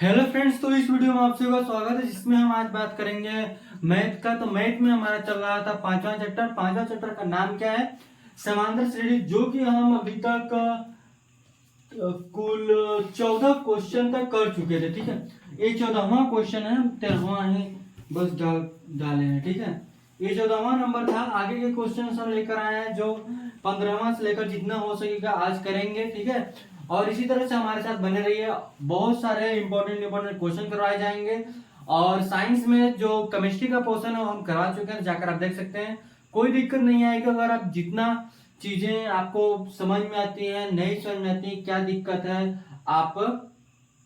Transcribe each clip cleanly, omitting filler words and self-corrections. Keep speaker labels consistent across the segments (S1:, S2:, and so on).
S1: Hello friends, तो इस video में आप सभी का स्वागत है जिसमें हम आज बात करेंगे मैथ का। तो मैथ में हमारा चल रहा था पांचवा चैप्टर का नाम क्या है? समांतर श्रेणी, जो कि हम अभी तक कुल 14 क्वेश्चन तक कर चुके थे। ठीक है, ये 14वां क्वेश्चन है, 13वां ही बस डाले हैं। ठीक है, ये 14वां नंबर था। आगे के क्वेश्चन हम लेकर आए हैं जो 15वां से लेकर जितना हो सकेगा आज करेंगे। ठीक है, और इसी तरह से हमारे साथ बने रहिए। बहुत सारे इंपॉर्टेंट क्वेश्चन करवाए जाएंगे। और साइंस में जो केमिस्ट्री का पोर्शन है वो हम करवा चुके हैं, जाकर आप देख सकते हैं। कोई दिक्कत नहीं आएगी अगर आप जितना चीजें आपको समझ में आती हैं, नहीं समझ में आती, क्या दिक्कत है, आप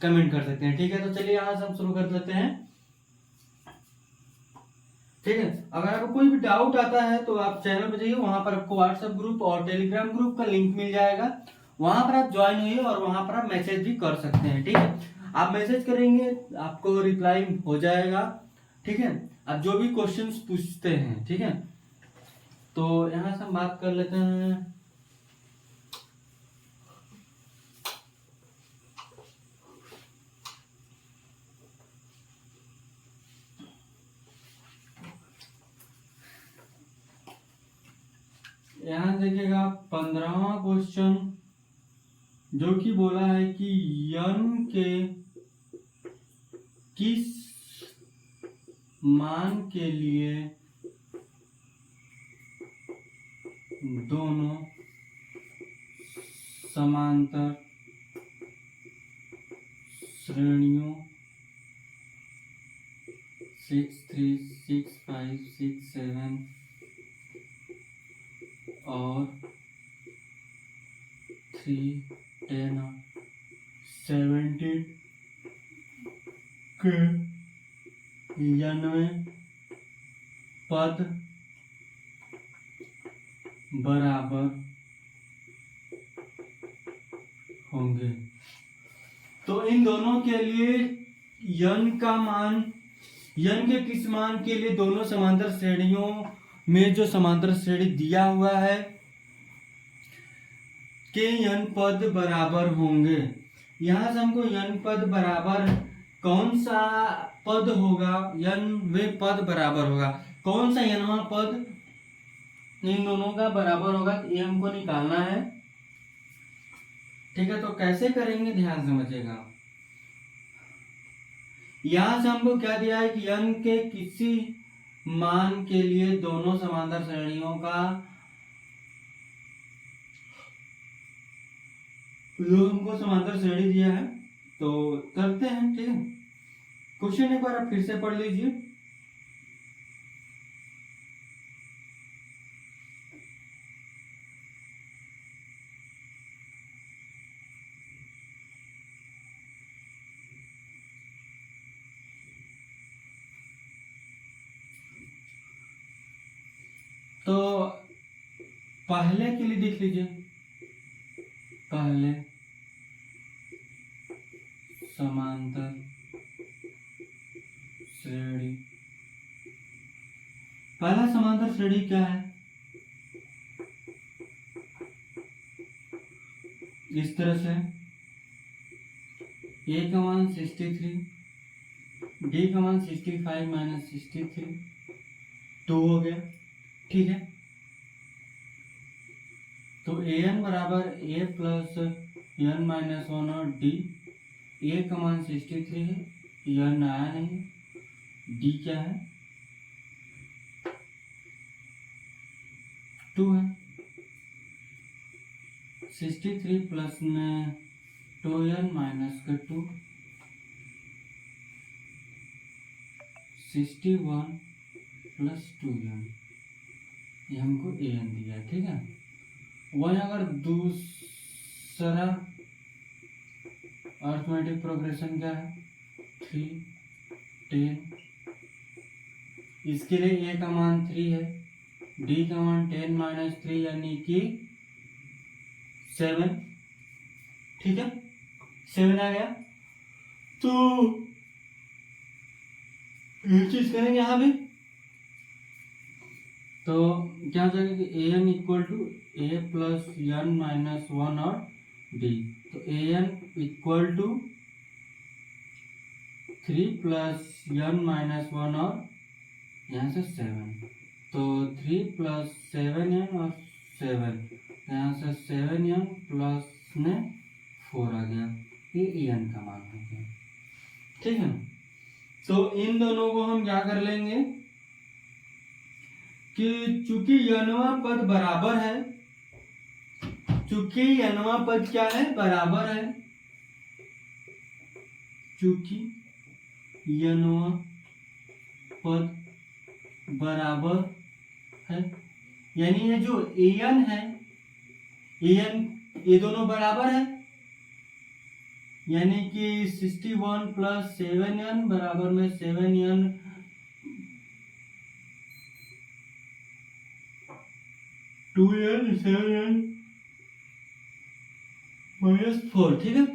S1: कमेंट कर सकते हैं। ठीक है, तो चलिए यहाँ से हम शुरू कर लेते हैं। ठीक है, अगर आपको कोई भी डाउट आता है तो आप चैनल पर जाइए, वहां पर आपको व्हाट्सएप ग्रुप और टेलीग्राम ग्रुप का लिंक मिल जाएगा। वहां पर आप ज्वाइन होइए और वहां पर आप मैसेज भी कर सकते हैं। ठीक है, आप मैसेज करेंगे, आपको रिप्लाई हो जाएगा। ठीक है, आप जो भी क्वेश्चंस पूछते हैं। ठीक है, तो यहाँ से हम बात कर लेते हैं। यहाँ देखिएगा 15वां क्वेश्चन, जो कि बोला है कि यन के किस मान के लिए दोनों समांतर श्रेणियों 6, 3, 6, 5, 6, 7 और 3, 10 और 17 के 99 पद बराबर होंगे। तो इन दोनों के लिए यन का मान, यन के किस मान के लिए दोनों समांतर श्रेणियों में जो समांतर श्रेणी दिया हुआ है के यन पद बराबर होंगे। यहां से हमको यन पद बराबर कौन सा पद होगा, यन वे पद बराबर होगा, कौन सा यनवा पद इन दोनों का बराबर होगा, ये हमको निकालना है। ठीक है, तो कैसे करेंगे ध्यान समझिएगा। यहां से हमको क्या दिया है कि यन के किसी मान के लिए दोनों समांतर श्रेणियों का जो हमको समांतर श्रेणी दिया है, तो करते हैं। ठीक है, क्वेश्चन एक बार आप फिर से पढ़ लीजिए। तो पहले के लिए देख लीजिए, पहले समांतर श्रेणी, पहला समांतर श्रेणी क्या है? इस तरह से a का मान 63, d का मान 65 माइनस 63, 2 हो गया। ठीक है, तो an बराबर a प्लस n माइनस 1 और d, a का मान 63 है, n आया नहीं, d क्या है 2 है। 63 प्लस में 2n माइनस का 2, 61 प्लस 2n, ये हमको an दिया है। ठीक है, वही अगर दूसरा अर्थमेटिक प्रोग्रेशन क्या है 3, 10, इसके लिए a का मान 3 है, d का मान 10 माइनस 3 यानी कि 7। ठीक है, 7 आ गया। तो ये चीज करेंगे यहां भी, तो क्या हो जाएगा कि A N equal to A plus N minus 1 और डी। तो A N equal to 3 plus n minus 1 और यहाँ से 7, तो 3 प्लस 7n और 7, यहाँ से 7n प्लस में 4 आ गया, ये n का मान हो गया। ठीक है, तो इन दोनों को हम क्या कर लेंगे कि चूंकि nवां पद बराबर है, चूंकि nवां पद क्या है, बराबर है, चूंकि nवां पद बराबर है, यानी ये जो an है, an ये दोनों बराबर है, यानी कि 61 प्लस 7n बराबर में 7n 2n 7n माइनस 4। ठीक है,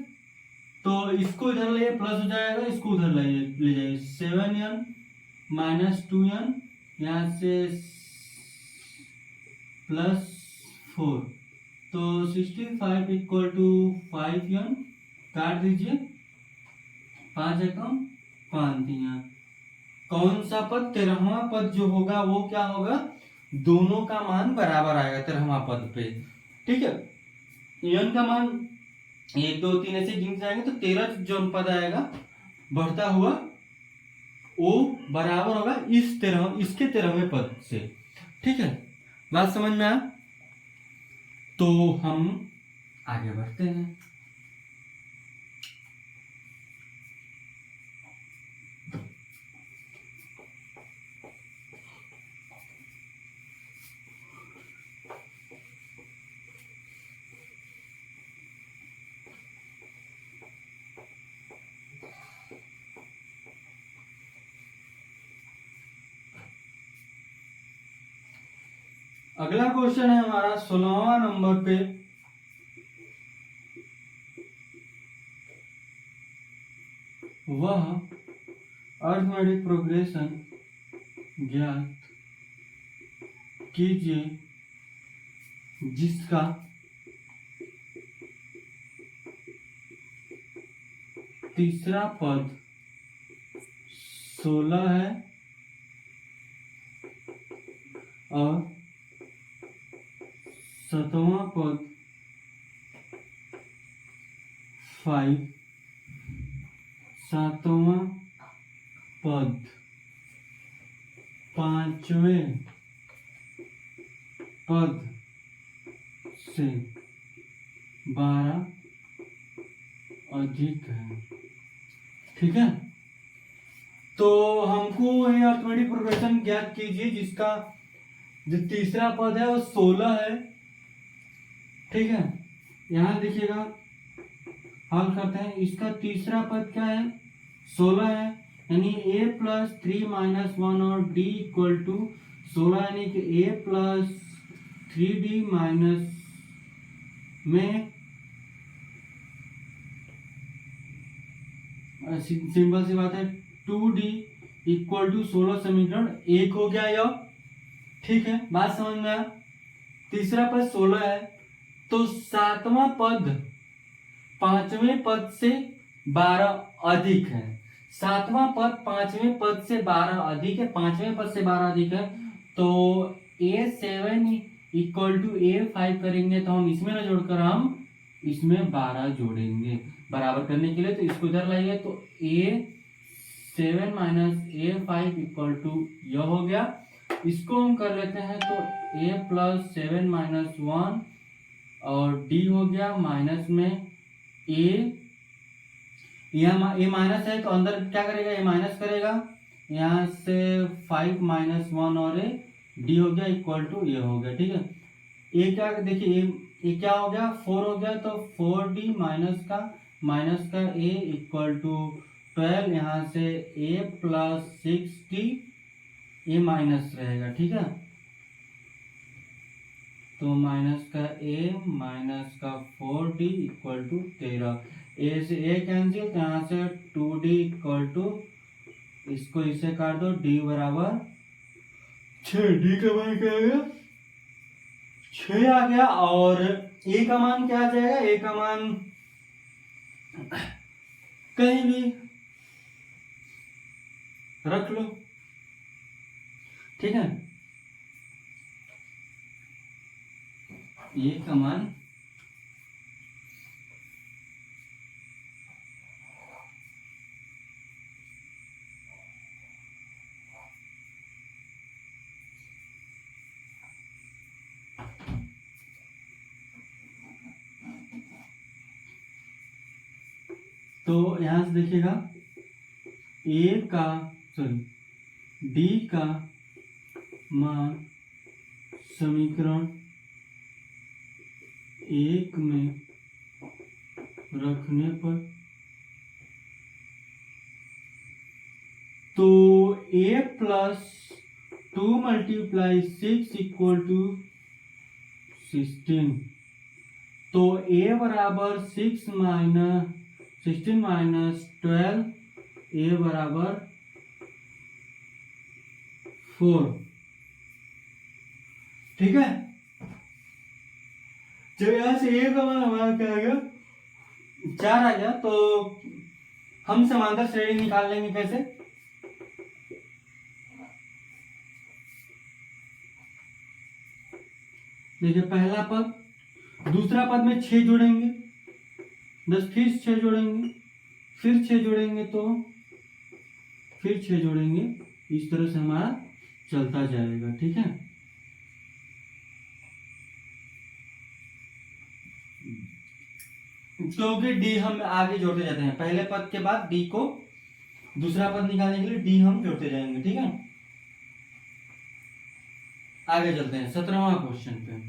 S1: तो इसको इधर ले प्लस हो जाएगा, इसको उधर ले जाइए, 7n माइनस 2n, यहाँ से प्लस 4, तो 65 इक्वल टू 5n, काट दीजिए, 5 एकम 5 दिया, कौन सा पद, 13वां पद जो होगा वो क्या होगा, दोनों का मान बराबर आएगा 13वां पद पे। ठीक है, n का मान 1 2 3 ऐसे गिन जाएंगे, तो 13 जो पद आएगा बढ़ता हुआ वो बराबर होगा इसके 13वें पद से। ठीक है, बात समझ में आया, तो हम आगे बढ़ते हैं। अगला क्वेश्चन है हमारा 16वां नंबर पे, वह अरिथमेटिक प्रोग्रेशन ज्ञात कीजिए जिसका तीसरा पद 16 है और 7वां पद 5, 7वां पद 5वें पद से 12 अधिक है। ठीक है, तो हमको ये अरिथमेटिक प्रोग्रेशन ज्ञात कीजिए जिसका जो तीसरा पद है वो 16 है। ठीक है, यहां देखिएगा, हल करते हैं, इसका तीसरा पद क्या है, 16 है, यानी a प्लस 3 माइनस 1 और d इक्वल टू 16, यानी कि a प्लस 3d माइनस में सिंपल सी बात है 2d इक्वल टू 16 समीकरण 1 हो गया यह। ठीक है, बात समझ में आया, तीसरा पद 16 है, तो 7वां पद 5वें पद से 12 अधिक है, 7वां पद 5वें पद से 12 अधिक है, 5वें पद से 12 अधिक है, तो a7 इक्वल टू a5 करेंगे, तो हम इसमें ना जोड़कर हम इसमें 12 जोड़ेंगे बराबर करने के लिए, तो इसको इधर लाइए, तो a7 minus a5 equal to यह हो गया। इसको हम कर लेते हैं, तो a प्लस 7 माइनस 1 और d हो गया, माइनस में a, यहाँ a माइनस है तो अंदर क्या करेगा, a माइनस करेगा, यहाँ से 5 माइनस 1 और a, d हो गया इक्वल टू ये हो गया। ठीक है, a क्या, देखिए ये क्या हो गया, 4 हो गया, तो 4d माइनस का a इक्वल टू 12, यहाँ से a plus 6d, a minus रहेगा। ठीक है, तो माइनस का a माइनस का 4d इक्वल टू 13, a से a कैंसिल, तो यहाँ से 2d इक्वल टू, इसको इसे काट दो, d बराबर 6, d का मान क्या आ गया, 6 आ गया, और a का मान क्या आ जाएगा, a का मान कहीं भी रख लो, ठीक है। ए का मान तो यहां से देखिएगा ए का सॉरी डी का मान समीकरण 1 में रखने पर तो a plus 2 multiply 6 equal to 16। तो a बराबर 16 माइनस 12, a बराबर 4, ठीक है। जब यहां से a का मान हमारा क्या आ गया 4 आ गया, तो हम समांतर श्रेणी निकाल लेंगे कैसे। देखिए पहला पद, दूसरा पद में 6 जोड़ेंगे, 10 फिर 6 जोड़ेंगे, फिर 6 जोड़ेंगे, तो फिर 6 जोड़ेंगे, इस तरह से हमारा चलता जाएगा, ठीक है। क्योंकि डी हम आगे जोड़ते जाते हैं, पहले पद के बाद डी को दूसरा पद निकालने के लिए डी हम जोड़ते जाएंगे, ठीक है। आगे चलते हैं 17वां क्वेश्चन पे।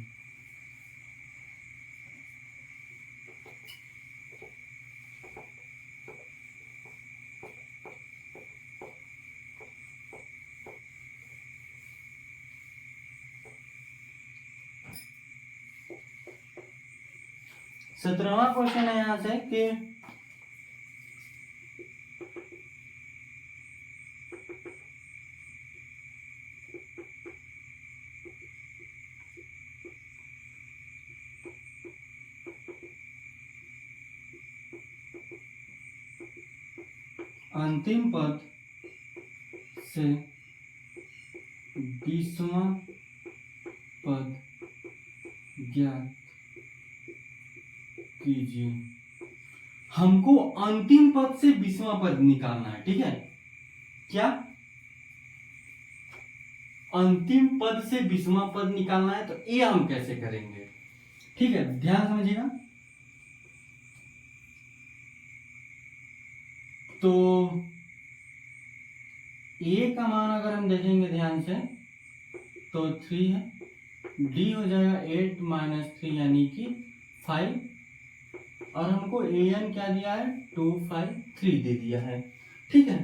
S1: सत्रहवां क्वेश्चन है यहां से कि अंतिम पद से 20वां पद ज्ञात कीजिए। हमको अंतिम पद से 20वां पद निकालना है, ठीक है। क्या अंतिम पद से 20वां पद निकालना है, तो ये हम कैसे करेंगे, ठीक है, ध्यान समझिएगा। तो ए का मान अगर हम देखेंगे ध्यान से तो 3 है, डी हो जाएगा 8 माइनस 3 यानी कि 5, और हमको ए एन क्या दिया है 2 5 3 दे दिया है, ठीक है।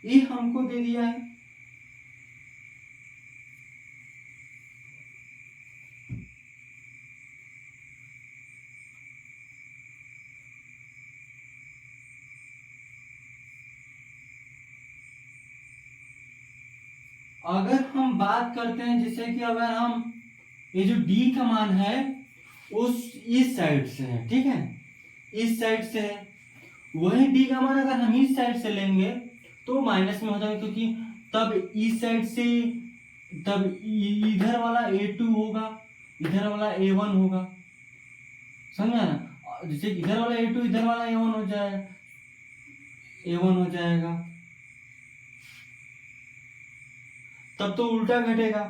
S1: ये हमको दे दिया है। अगर हम बात करते हैं जैसे कि अगर हम ये जो डी का मान है उस इस साइड से है, ठीक है, इस साइड से है, वही डी का मान अगर हम इस साइड से लेंगे तो माइनस में हो जाएगा, क्योंकि तब इस साइड से तब इधर वाला A2 होगा, इधर वाला A1 होगा, समझा ना। जैसे इधर वाला A2 इधर वाला A1 हो जाएगा, A1 हो जाएगा, तब तो उल्टा घटेगा।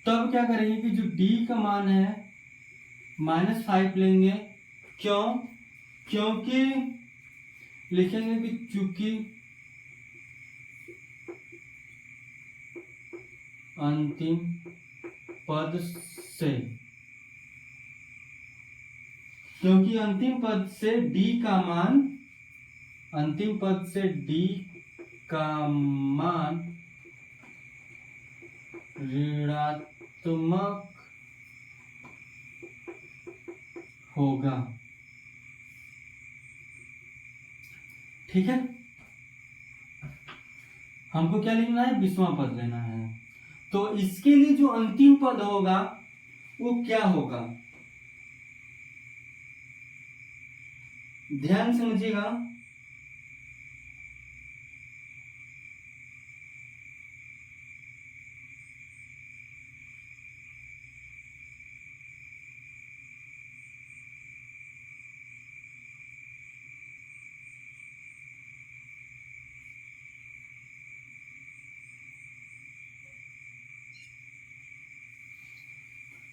S1: तब क्या करेंगे कि जो D का मान है -5 लेंगे, क्यों, क्योंकि लिखेंगे कि चूंकि अंतिम पद से, क्योंकि अंतिम पद से D का मान, अंतिम पद से D का मान ऋणात्मक होगा, ठीक है। हमको क्या लिखना है 20वां पद लेना है, तो इसके लिए जो अंतिम पद होगा वो क्या होगा, ध्यान समझिएगा।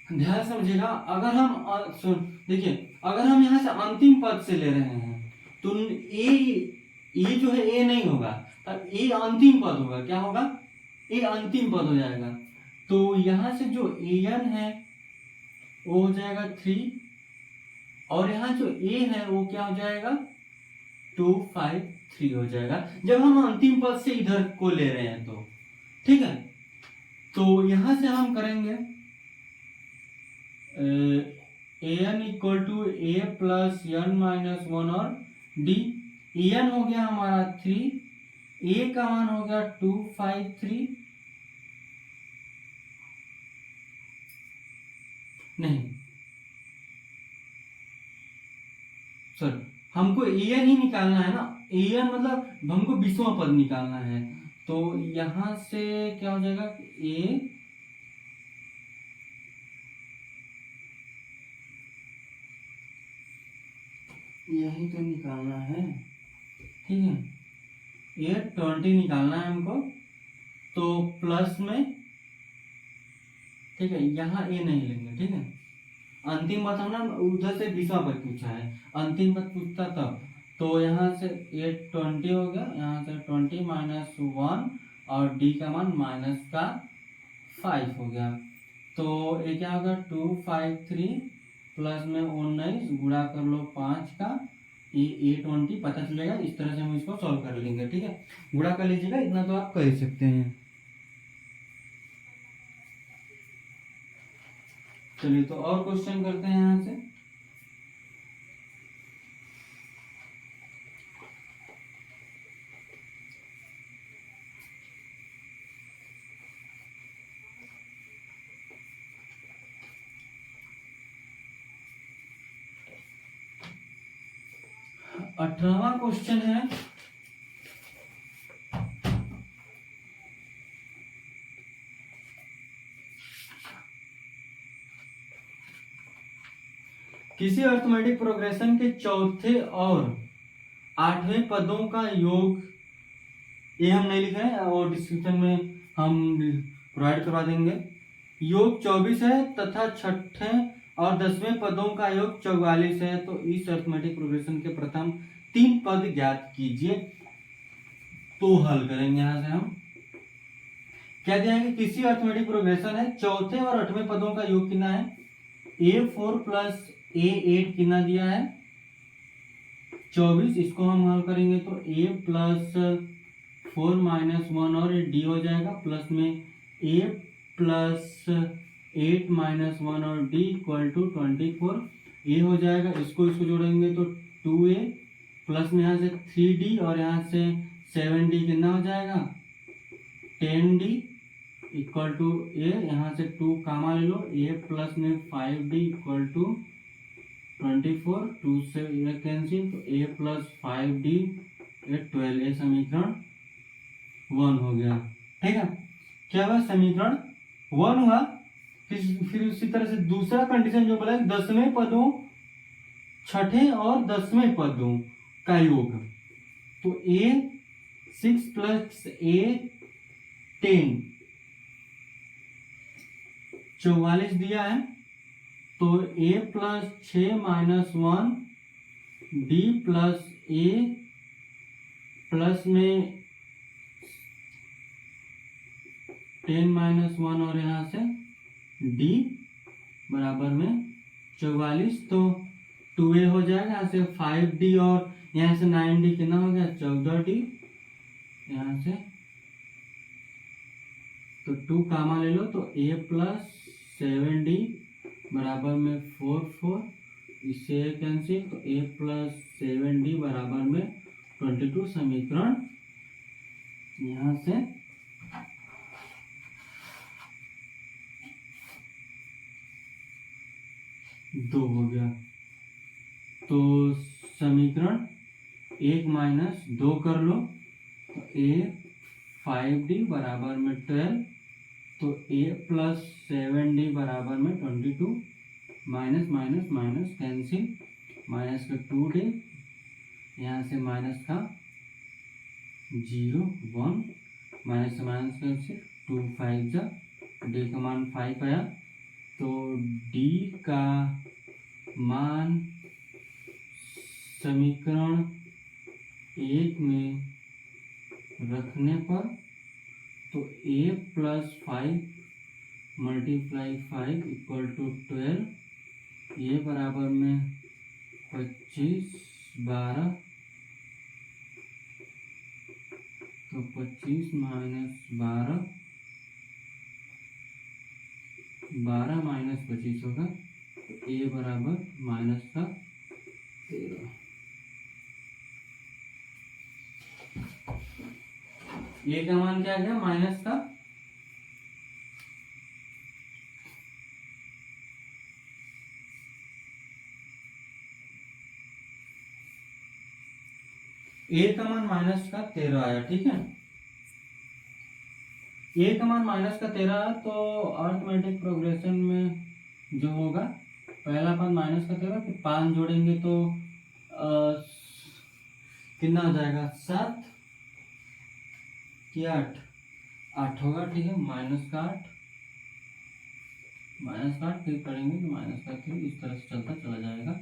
S1: ध्यान समझिएगा, अगर हम सुन देखिए, अगर हम यहाँ से अंतिम पद से ले रहे हैं तो ए जो है ए नहीं होगा, तब ए अंतिम पद होगा। क्या होगा? ए अंतिम पद हो जाएगा। तो यहाँ से जो an है वो हो जाएगा 3, और यहाँ जो a है वो क्या हो जाएगा? 2 5 3 हो जाएगा, जब हम अंतिम पद से इधर को ले रहे हैं तो। ठीक है, तो यहाँ से हम करेंगे an equal to A plus n minus 1 और d। an हो गया हमारा 3, a का मान हो गया 2 5 3, नहीं सर, हमको an ही निकालना है ना। an मतलब हमको 20वां पद निकालना है। तो यहां से क्या हो जाएगा? a यही तो निकालना है। ठीक है, ये 20 निकालना है हमको, तो प्लस में, ठीक है, यहाँ ए नहीं लेंगे। ठीक है, अंतिम पद हम ना उधर से 20वां पद पूछा है, अंतिम पद पूछता तब। तो यहाँ से ये 20 हो गया, यहाँ से 20 माइनस 1 और डी का मान माइनस का 5 हो गया। तो ये क्या होगा? 2 5 3 प्लस में 19 गुणा कर लो 5 का, ये 20 पता चलेगा। इस तरह से हम इसको सॉल्व कर लेंगे। ठीक है, गुणा कर लीजिएगा, इतना तो आप कर ही सकते हैं। चलिए, तो और क्वेश्चन करते हैं यहाँ से। अठारहवां क्वेश्चन है, किसी अर्थमेटिक प्रोग्रेशन के चौथे और 8वें पदों का योग, ये हम नहीं लिखे हैं और डिस्क्रिप्शन में हम प्रोवाइड करवा देंगे। योग 24 है तथा छठे और 10वें पदों का योग 44 है। तो इस अर्थमेटिक प्रोग्रेशन के प्रथम 3 पद ज्ञात कीजिए। तो हल करेंगे यहां से हम। क्या दिया है कि किसी अर्थमेटिक प्रोग्रेशन है, चौथे और 8वें पदों का योग कितना है? a4 प्लस a8 कितना दिया है? 24। इसको हम हल करेंगे तो a प्लस 4 माइनस 1 और d हो जाएगा, प्लस में a प्लस 8 माइनस 1 और d इक्वल टू 24 ये हो जाएगा। इसको जोड़ेंगे तो 2a प्लस में यहाँ से 3d और यहाँ से 7d कितना हो जाएगा? 10d इक्वल टू a, यहाँ से 2 कामा ले लो, a प्लस में 5d इक्वल टू 24, 2 से ये कैंसिल, तो a प्लस 5d 12। ये समीकरण 1 हो गया। ठीक है, क्या हुआ? समीकरण 1 हुआ। फिर उसी तरह से दूसरा कंडीशन जो बोला 10वें पदों, छठे और 10वें पदों का योग, तो a6 प्लस a10 44 दिया है। तो a plus 6 minus 1 d plus a plus में 10 माइनस 1 और यहाँ से d बराबर में 44। तो 2a हो जाएगा, यहाँ से 5d और यहाँ से 9d कितना हो गया? 14d। यहाँ से तो 2 कामा ले लो, तो a प्लस 7d बराबर में 4 इससे कैंसिल, तो a प्लस 7d बराबर में 22। समीकरण यहाँ से दो हो गया। तो समीकरण 1 माइनस 2 कर लो, तो a 5d बराबर में 12, तो a प्लस 7d बराबर में 22। Minus minus minus cancel, minus का 2d, यहाँ से माइनस का 0 1, माइनस से माइनस कैंसिल, 2 5 जा, d का मान 5 आया। तो डी का मान समीकरण 1 में रखने पर तो a + 5 × 5 = 12, ये बराबर में 25 12, तो 25 - 12, 12 - 25 होगा, तो a बराबर -13। ये का मान क्या गया? माइनस का ए का मान -13 आया। ठीक है, ए का मान -13, तो अर्थमेटिक प्रोग्रेशन में जो होगा पहला पद -13, फिर 5 जोड़ेंगे तो कितना हो जाएगा? 7 कि 8? 8 होगा। ठीक है, -8 फिर करेंगे तो -3, इस तरह से चलता चला जाएगा।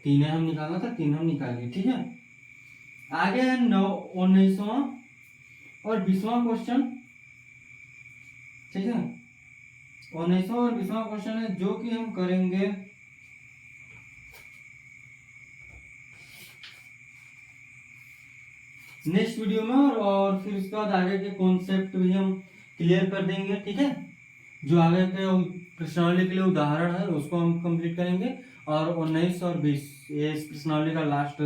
S1: 3 हम निकाला था, 3 हम निकालिए। ठीक है, आगे है 19वां और 20वां क्वेश्चन। ठीक है, 19वां और 20वां क्वेश्चन है जो कि हम करेंगे नेक्स्ट वीडियो में, और फिर उसके बाद आगे के कॉन्सेप्ट भी हम क्लियर कर देंगे। ठीक है, जो आगे के प्रश्नावली के लिए उदाहरण है उसको हम कंप्लीट करेंगे, और 19 और 20 ये इस प्रश्नावली का लास्ट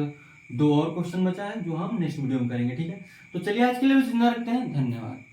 S1: 2 और क्वेश्चन बचा है जो हम नेक्स्ट वीडियो में करेंगे। ठीक है, तो चलिए आज के लिए जिंदा रखते हैं। धन्यवाद।